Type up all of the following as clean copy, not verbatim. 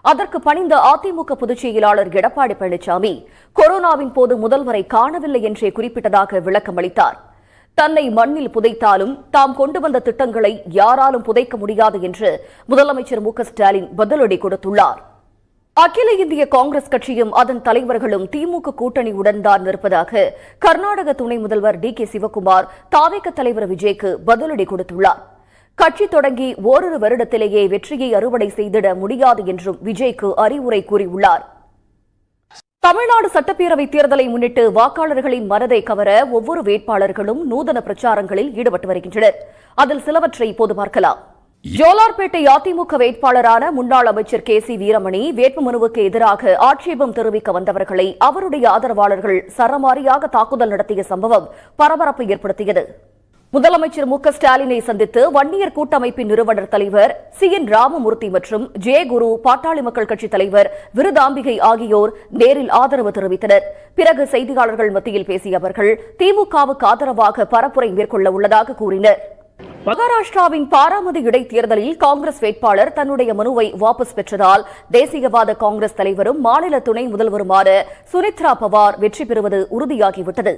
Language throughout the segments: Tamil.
அதற்கு பணிந்த அதிமுக பொதுச் செயலாளர் எடப்பாடி பழனிசாமி கொரோனாவின் போது முதல்வரை காணவில்லை என்றே குறிப்பிட்டதாக விளக்கம் அளித்தார். தன்னை மண்ணில் புதைத்தாலும் தாம் கொண்டு வந்த திட்டங்களை யாராலும் புதைக்க முடியாது என்று முதலமைச்சர் மு.க.ஸ்டாலின் பதிலடி கொடுத்துள்ளார். அகில இந்திய காங்கிரஸ் கட்சியும் அதன் தலைவர்களும் திமுக கூட்டணியுடன் தான் இருப்பதாக கர்நாடக துணை முதல்வர் டி.கே. சிவக்குமார் தாவேக தலைவர் விஜய்க்கு பதிலடி கொடுத்துள்ளார். கட்சி தொடங்கி ஓரிரு வருடத்திலேயே வெற்றியை அறுவடை செய்திட முடியாது என்றும் விஜய்க்கு அறிவுரை கூறியுள்ளார். தமிழ்நாடு சட்டப்பேரவை தேர்தலை முன்னிட்டு வாக்காளர்களின் மனதை கவர ஒவ்வொரு வேட்பாளர்களும் நூதன பிரச்சாரங்களில் ஈடுபட்டு வருகின்றனர். அதில் சிலவற்றை இப்போது பார்க்கலாம். ஜோலார்பேட்டை அதிமுக வேட்பாளரான முன்னாள் அமைச்சர் கே.சி. வீரமணி வேட்புமனுவுக்கு எதிராக ஆட்சேபம் தெரிவிக்க வந்தவர்களை அவருடைய ஆதரவாளர்கள் சரமாரியாக தாக்குதல் நடத்திய சம்பவம் பரபரப்பை ஏற்படுத்தியது. முதலமைச்சர் மு.க.ஸ்டாலினை சந்தித்து வன்னியர் கூட்டமைப்பின் நிறுவனர் தலைவர் சி.என். ராமமூர்த்தி மற்றும் ஜெயகுரு பாட்டாளி மக்கள் கட்சித் தலைவர் விருதாம்பிகை ஆகியோர் நேரில் ஆதரவு தெரிவித்தனர். பிறகு செய்தியாளர்கள் மத்தியில் பேசிய அவர்கள் திமுகவுக்கு ஆதரவாக பரப்புரை மேற்கொள்ள உள்ளதாக கூறினர். மகாராஷ்டிராவின் பாராமதி இடைத்தேர்தலில் காங்கிரஸ் வேட்பாளர் தன்னுடைய மனுவை வாபஸ் பெற்றதால் தேசியவாத காங்கிரஸ் தலைவரும் மாநில துணை முதல்வருமான சுனித்ரா பவார் வெற்றி பெறுவது உறுதியாகிவிட்டது.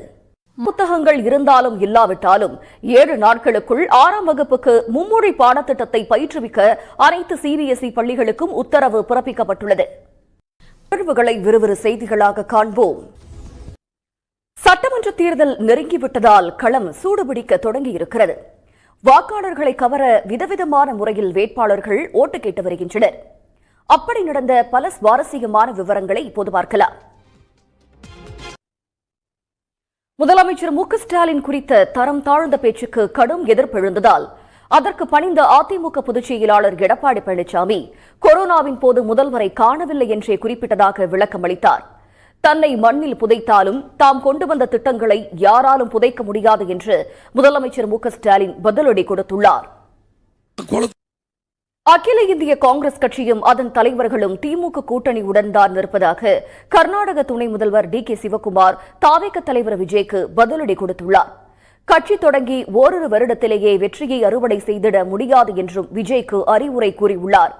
புத்தகங்கள் இருந்தாலும் இல்லாவிட்டாலும் 7 நாட்களுக்குள் 6ஆம் வகுப்புக்கு மும்மொழி பாடத்திட்டத்தை பயிற்றுவிக்க அனைத்து சிபிஎஸ்இ பள்ளிகளுக்கும் உத்தரவு பிறப்பிக்கப்பட்டுள்ளது. நிகழ்வுகளை விறுவிறு செய்திகளாக காண்போம். சட்டமன்ற தேர்தல் நெருங்கிவிட்டதால் களம் சூடுபிடிக்க தொடங்கியிருக்கிறது. வாக்காளர்களை கவர விதவிதமான முறையில் வேட்பாளர்கள் ஓட்டு கேட்டு வருகின்றனர். அப்படி நடந்த பல சுவாரஸ்யமான விவரங்களை இப்போது பார்க்கலாம். முதலமைச்சர் மு.க.ஸ்டாலின் குறித்த தரம் தாழ்ந்த பேச்சுக்கு கடும் எதிர்ப்பு எழுந்ததால் அதற்கு பணிந்த அதிமுக பொதுச் செயலாளர் எடப்பாடி பழனிசாமி கொரோனாவின் போது முதல்வரை காணவில்லை என்றே குறிப்பிட்டதாக விளக்கம் அளித்தார். தன்னை மண்ணில் புதைத்தாலும் தாம் கொண்டு வந்த திட்டங்களை யாராலும் புதைக்க முடியாது என்று முதலமைச்சர் மு.க.ஸ்டாலின் பதிலடி கொடுத்துள்ளார். அகில இந்திய காங்கிரஸ் கட்சியும் அதன் தலைவர்களும் திமுக கூட்டணியுடன் தான் இருப்பதாக கர்நாடக துணை முதல்வர் டி.கே. சிவக்குமார் தாவேக தலைவர் விஜய்க்கு பதிலடி கொடுத்துள்ளார். கட்சி தொடங்கி ஓரிரு வருடத்திலேயே வெற்றியை அறுவடை செய்திட முடியாது என்றும் விஜய்க்கு அறிவுரை கூறியுள்ளார்.